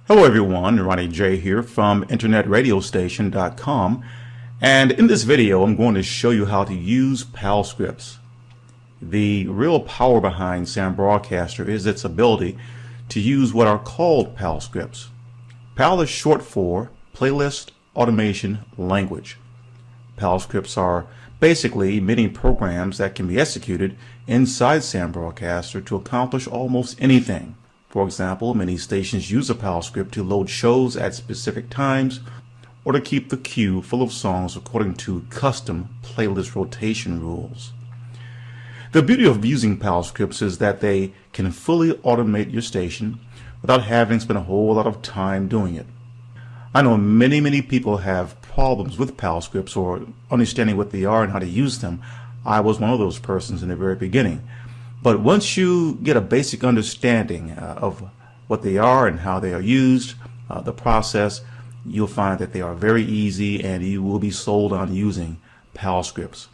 Hello everyone, Ronnie J here from internetradiostation.com, and in this video I'm going to show you how to use PAL scripts. The real power behind Sam Broadcaster is its ability to use what are called PAL scripts. PAL is short for Playlist Automation Language. PAL scripts are basically many programs that can be executed inside Sam Broadcaster to accomplish almost anything. For example, many stations use a PAL script to load shows at specific times or to keep the queue full of songs according to custom playlist rotation rules. The beauty of using PAL scripts is that they can fully automate your station without having to spend a whole lot of time doing it. I know many people have problems with PAL scripts or understanding what they are and how to use them. I was one of those persons in the very beginning. But once you get a basic understanding of what they are and how they are used, the process, you'll find that they are very easy and you will be sold on using PAL scripts.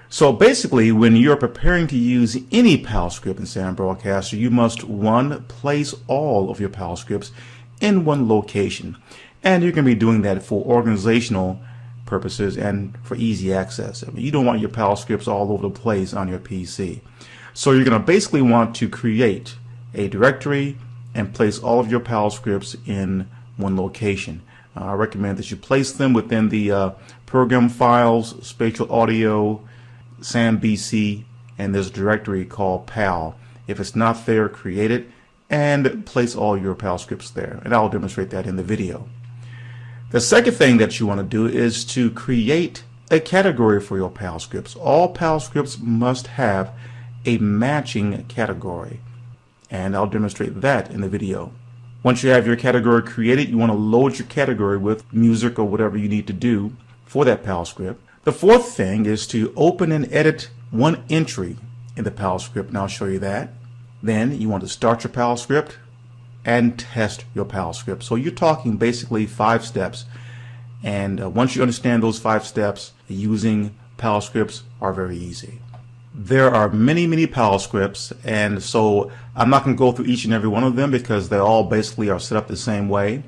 So basically, when you're preparing to use any PAL script in Sam Broadcaster, you must, one, place all of your PAL scripts in one location. And you can be doing that for organizational purposes and for easy access. I mean, you don't want your PAL scripts all over the place on your PC. So you're going to basically want to create a directory and place all of your PAL scripts in one location. I recommend that you place them within the program files, spatial audio, SAM-BC, and there's a directory called PAL. If it's not there, create it and place all your PAL scripts there. And I'll demonstrate that in the video. The second thing that you want to do is to create a category for your PAL scripts. All PAL scripts must have a matching category, and I'll demonstrate that in the video. Once you have your category created, you want to load your category with music or whatever you need to do for that PAL script. The fourth thing is to open and edit one entry in the PAL script, and I'll show you that. Then you want to start your PAL script and test your PAL script. So you're talking basically 5 steps, and once you understand those 5 steps, using PAL scripts are very easy. There are many PAL scripts, and so I'm not going to go through each and every one of them because they all basically are set up the same way.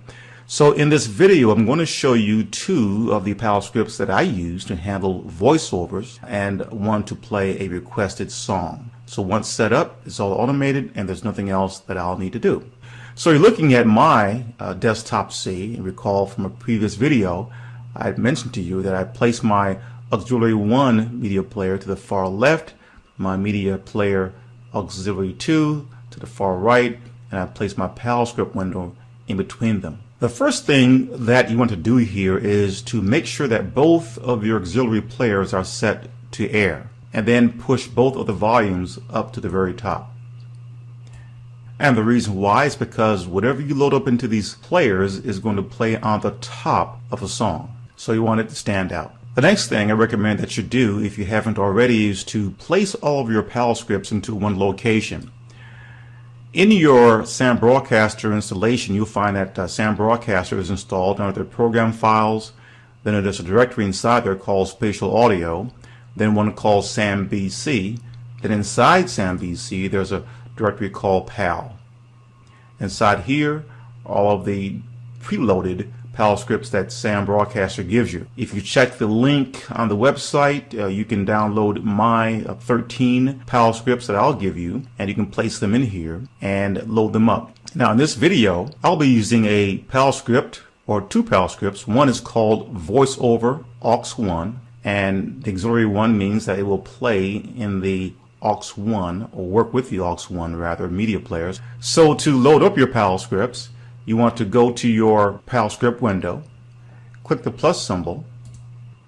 So in this video, I'm going to show you 2 of the PAL scripts that I use to handle voiceovers and one to play a requested song. So once set up, it's all automated and there's nothing else that I'll need to do. So you're looking at my desktop C, and recall from a previous video, I had mentioned to you that I placed my auxiliary 1 media player to the far left, my media player auxiliary 2 to the far right, and I placed my PAL script window in between them. The first thing that you want to do here is to make sure that both of your auxiliary players are set to air, and then push both of the volumes up to the very top. And the reason why is because whatever you load up into these players is going to play on the top of a song, so you want it to stand out. The next thing I recommend that you do, if you haven't already, is to place all of your PAL scripts into one location. In your Sam Broadcaster installation, you'll find that Sam Broadcaster is installed under the program files. Then there's a directory inside there called spatial audio, then one called SAM-BC. Then inside SAM-BC, there's a directory called PAL. Inside here, all of the preloaded PAL scripts that Sam Broadcaster gives you. If you check the link on the website, you can download my 13 PAL scripts that I'll give you, and you can place them in here and load them up. Now in this video, I'll be using a PAL script, or 2 PAL scripts. One is called VoiceOver aux1, and the auxiliary 1 means that it will play in the aux1, or work with the aux1 rather, media players. So to load up your PAL scripts, you want to go to your PAL script window, click the plus symbol,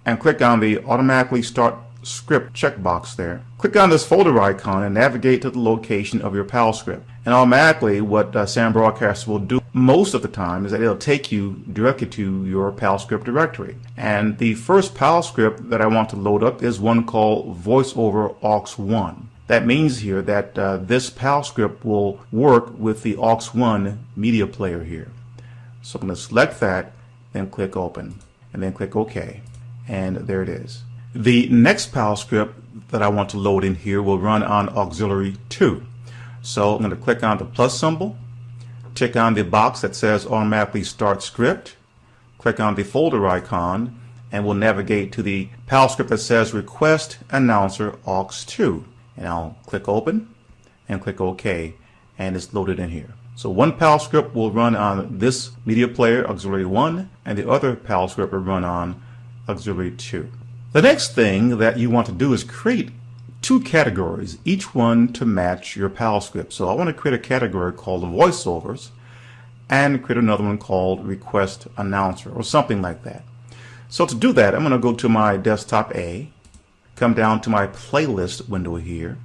and click on the automatically start script checkbox there. Click on this folder icon and navigate to the location of your PAL script. And automatically what Sam Broadcaster will do most of the time is that it'll take you directly to your PAL script directory. And the first PAL script that I want to load up is one called VoiceOver aux1. That means here that this PAL script will work with the aux1 media player here. So I'm going to select that, then click open, and then click OK. And there it is. The next PAL script that I want to load in here will run on auxiliary 2. So I'm going to click on the plus symbol, tick on the box that says automatically start script, click on the folder icon, and we'll navigate to the PAL script that says request announcer aux2. And I'll click open and click OK, and it's loaded in here. So one PAL script will run on this media player, auxiliary 1, and the other PAL script will run on auxiliary 2. The next thing that you want to do is create two categories, each one to match your PAL script. So I want to create a category called voiceovers and create another one called request announcer or something like that. So to do that, I'm going to go to my desktop A, come down to my playlist window here,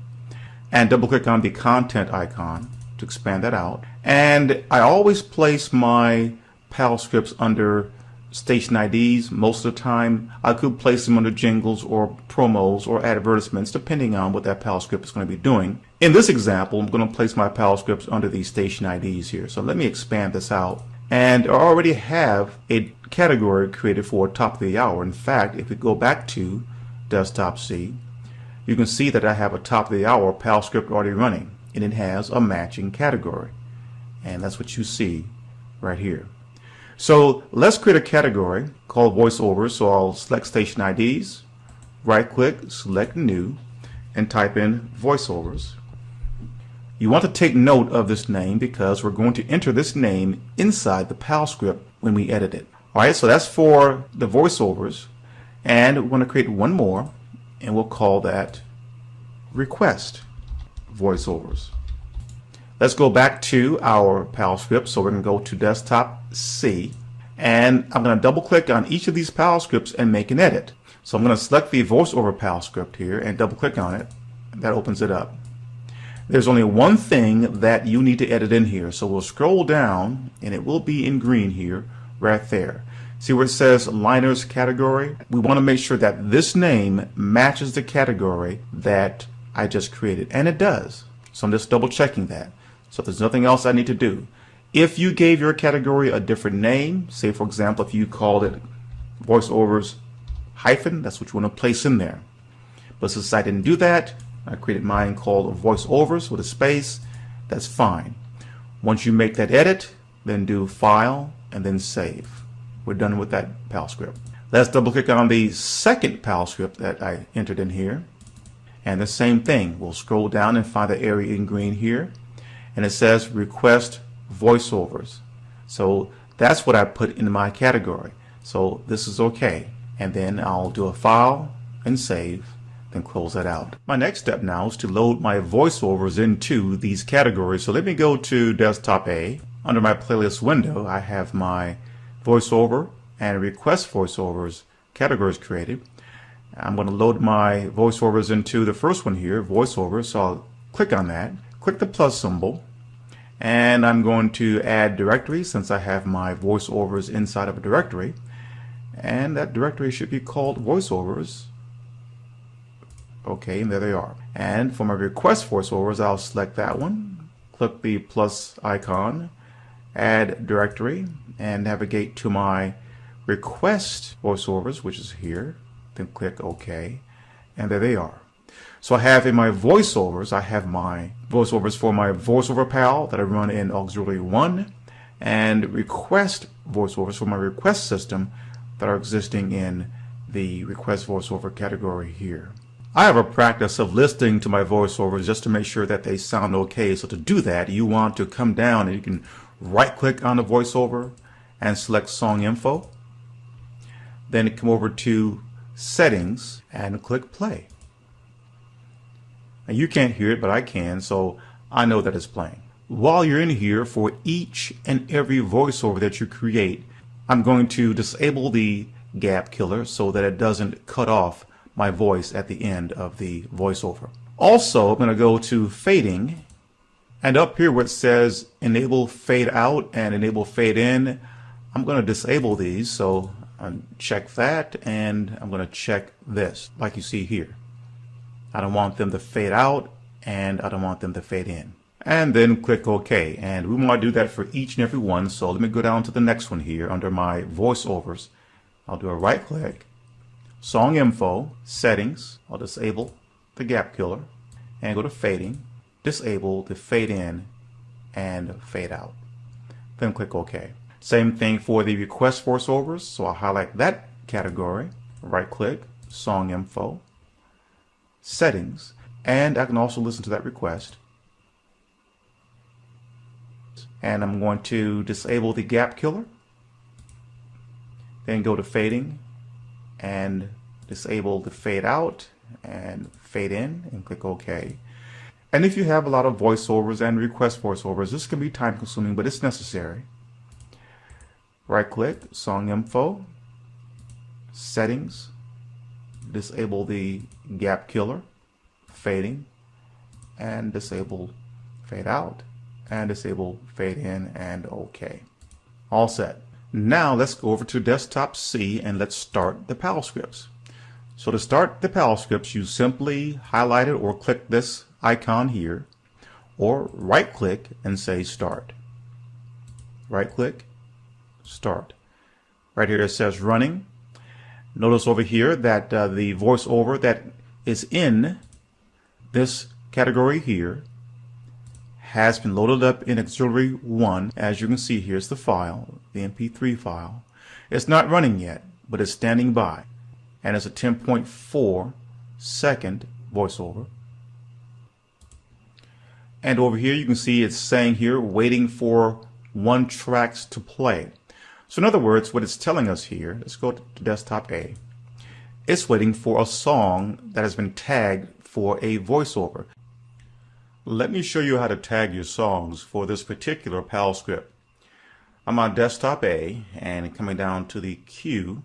and double click on the content icon to expand that out. And I always place my PAL scripts under station IDs. Most of the time I could place them under jingles or promos or advertisements depending on what that PAL script is going to be doing. In this example, I'm going to place my PAL scripts under these station IDs here. So let me expand this out. And I already have a category created for top of the hour. In fact, if we go back to desktop C, you can see that I have a top of the hour PAL script already running, and it has a matching category. And that's what you see right here. So let's create a category called voiceovers. So I'll select station IDs, right click, select new, and type in voiceovers. You want to take note of this name because we're going to enter this name inside the PAL script when we edit it. Alright, so that's for the voiceovers, and we're going to create one more, and we'll call that request voiceovers. Let's go back to our PAL script. So we're going to go to desktop C, and I'm going to double click on each of these PAL scripts and make an edit. So I'm going to select the voiceover PAL script here and double click on it. That opens it up. There's only one thing that you need to edit in here. So we'll scroll down and it will be in green here, right there. See where it says liners category? We want to make sure that this name matches the category that I just created, and it does. So I'm just double checking that. So there's nothing else I need to do. If you gave your category a different name, say for example if you called it voiceovers hyphen, that's what you want to place in there. But since I didn't do that, I created mine called voiceovers with a space. That's fine. Once you make that edit, then do file and then save. We're done with that PAL script. Let's double click on the second PAL script that I entered in here, and the same thing. We'll scroll down and find the area in green here, and it says request voiceovers. So that's what I put in my category. So this is okay, and then I'll do a file and save, then close that out. My next step now is to load my voiceovers into these categories. So let me go to desktop A. Under my playlist window, I have my voiceover and request voiceovers categories created. I'm going to load my voiceovers into the first one here, voiceover. So I'll click on that, click the plus symbol, and I'm going to add directory since I have my voiceovers inside of a directory, and that directory should be called voiceovers. Okay, and there they are. And for my request voiceovers, I'll select that one, click the plus icon, add directory, and navigate to my request voiceovers, which is here, then click OK, and there they are. So I have in my voiceovers, I have my voiceovers for my voiceover PAL that I run in auxiliary 1, and request voiceovers for my request system that are existing in the request voiceover category here. I have a practice of listening to my voiceovers just to make sure that they sound okay. So to do that, you want to come down and you can right click on the voiceover and select song info. Then come over to settings and click play. Now you can't hear it, but I can, so I know that it's playing. While you're in here, for each and every voiceover that you create, I'm going to disable the gap killer so that it doesn't cut off my voice at the end of the voiceover. Also, I'm going to go to fading, and up here where it says enable fade out and enable fade in, I'm going to disable these. So I'll check that, and I'm going to check this like you see here. I don't want them to fade out and I don't want them to fade in. And then click OK, and we want to do that for each and every one. So let me go down to the next one here under my voiceovers. I'll do a right click, song info, settings. I'll disable the gap killer and go to fading, disable the fade in and fade out. then click OK. Same thing for the request voiceovers, so I'll highlight that category, right click, Song Info, Settings, and I can also listen to that request. And I'm going to disable the gap killer, then go to fading and disable the fade out and fade in and click OK. And if you have a lot of voiceovers and request voiceovers, this can be time consuming, but it's necessary. Right click, Song Info, Settings, disable the gap killer, fading, and disable fade out, and disable fade in, and OK. All set. Now let's go over to desktop C and let's start the PAL scripts. So to start the PAL scripts, you simply highlight it or click this icon here, or right click and say start. Right click, start. Right here it says running. Notice over here that the voiceover that is in this category here has been loaded up in Auxiliary 1. As you can see, here's the file, the MP3 file. It's not running yet, but it's standing by, and it's a 10.4 second voiceover. And over here you can see it's saying here waiting for 1 tracks to play. So in other words, what it's telling us here, let's go to desktop A, it's waiting for a song that has been tagged for a voiceover. Let me show you how to tag your songs for this particular PAL script. I'm on desktop A, and coming down to the queue,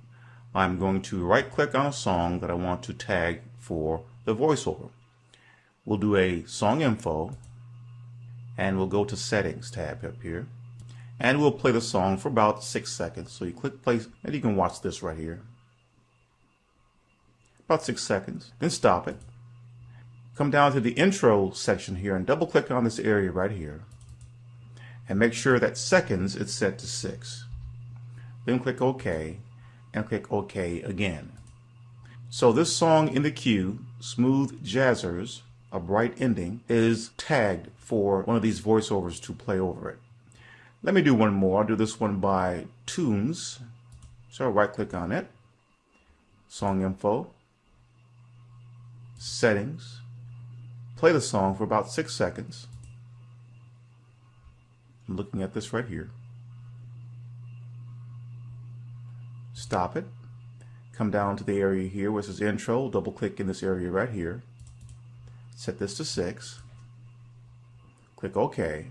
I'm going to right click on a song that I want to tag for the voiceover. We'll do a song info, and we'll go to settings tab up here, and we'll play the song for about 6 seconds. So you click play, and you can watch this right here. About 6 seconds, then stop it. Come down to the intro section here and double click on this area right here, and make sure that seconds is set to 6. Then click OK and click OK again. So this song in the queue, Smooth Jazzers, A Bright Ending, is tagged for one of these voiceovers to play over it. Let me do one more. I'll do this one by Tunes. So I'll right click on it, Song Info, Settings, play the song for about 6 seconds. I'm looking at this right here. Stop it. Come down to the area here where it says intro, double click in this area right here. Set this to 6. Click OK.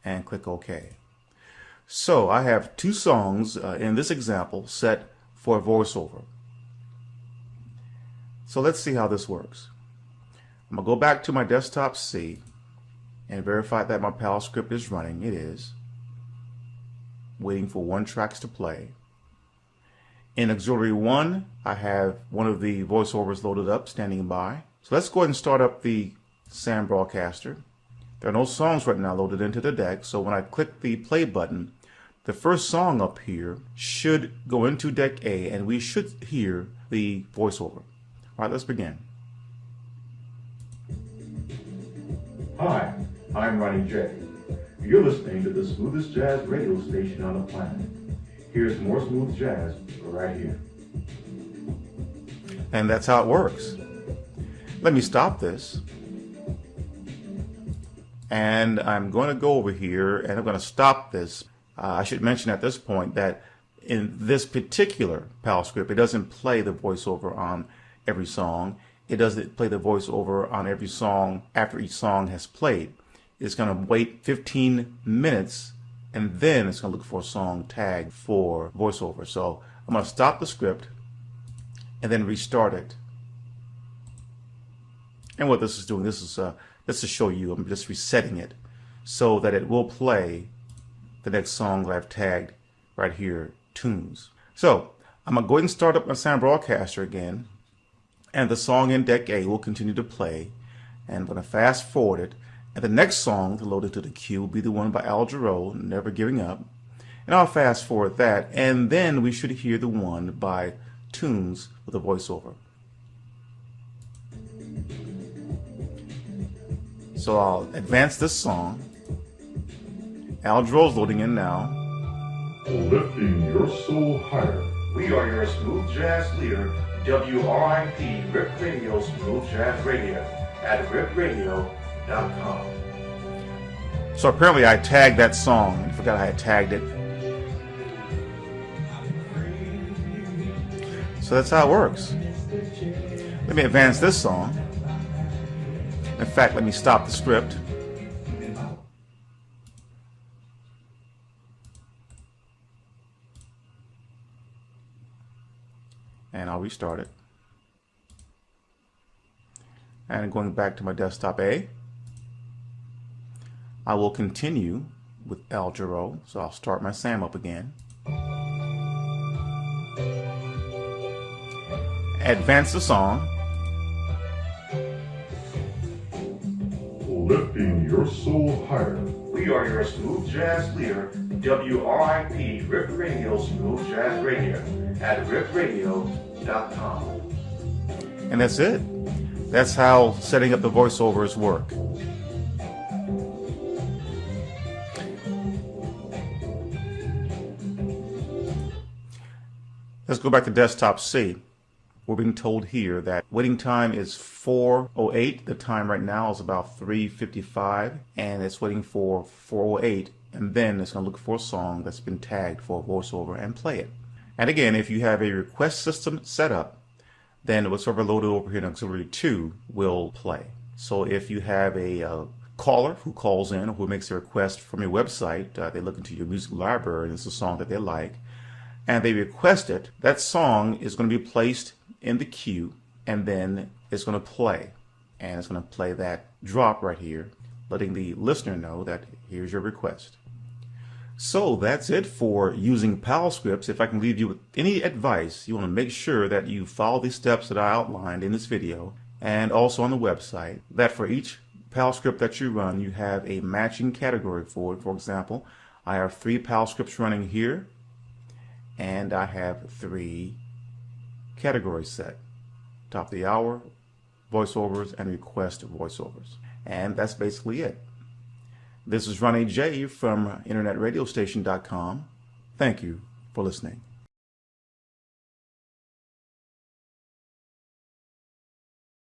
And click OK. So I have 2 songs in this example set for a voiceover. So let's see how this works. I'm going to go back to my desktop C and verify that my PAL script is running. It is. Waiting for 1 tracks to play. In Auxiliary 1, I have one of the voiceovers loaded up, standing by. So let's go ahead and start up the SAM broadcaster. There are no songs right now loaded into the deck, so when I click the play button, the first song up here should go into deck A, and we should hear the voiceover. All right, let's begin. Hi, I'm Ronnie J. You're listening to the smoothest jazz radio station on the planet. Here's more smooth jazz right here. And that's how it works. Let me stop this. And I'm going to go over here and I'm going to stop this. I should mention at this point that in this particular PAL script, it doesn't play the voiceover on every song. It doesn't play the voiceover on every song after each song has played. It's going to wait 15 minutes and then it's going to look for a song tag for voiceover. So I'm going to stop the script and then restart it. And what this is doing, this is just to show you, I'm just resetting it so that it will play the next song that I've tagged right here, Tunes. So I'm going to go ahead and start up my SAM broadcaster again, and the song in deck A will continue to play. And I'm going to fast forward it, and the next song to load into the queue will be the one by Al Jarreau, Never Giving Up. And I'll fast forward that, and then we should hear the one by Tunes with a voiceover. So I'll advance this song, and Aldro's loading in now. Lifting your soul higher. We are your smooth jazz leader, WRIP Rip Radio Smooth Jazz Radio at ripradio.com. So apparently I tagged that song. I forgot I had tagged it. So that's how it works. Let me advance this song. In fact, let me stop the script. And I'll restart it. And going back to my desktop A, I will continue with Aldro. So I'll start my SAM up again. Advance the song. Lifting your soul higher. We are your smooth jazz leader, WRIP Rip Radio Smooth Jazz Radio at ripradio.com. And that's it. That's how setting up the voiceovers work. Let's go back to desktop C. We're being told here that waiting time is 4:08. The time right now is about 3:55, and it's waiting for 4:08, and then it's going to look for a song that's been tagged for a voiceover and play it. And again, if you have a request system set up, then whatever loaded over here in Auxiliary 2 will play. So if you have a caller who calls in or who makes a request from your website, they look into your music library and it's a song that they like, and they request it, that song is going to be placed in the queue, and then it's going to play. And it's going to play that drop right here, letting the listener know that here's your request. So that's it for using PAL scripts. If I can leave you with any advice, you want to make sure that you follow the steps that I outlined in this video and also on the website, that for each PAL script that you run, you have a matching category for it. For example, I have 3 PAL scripts running here, and I have 3 categories set: top of the hour, voiceovers, and request voiceovers. And that's basically it. This is Ronnie J from InternetRadioStation.com. Thank you for listening.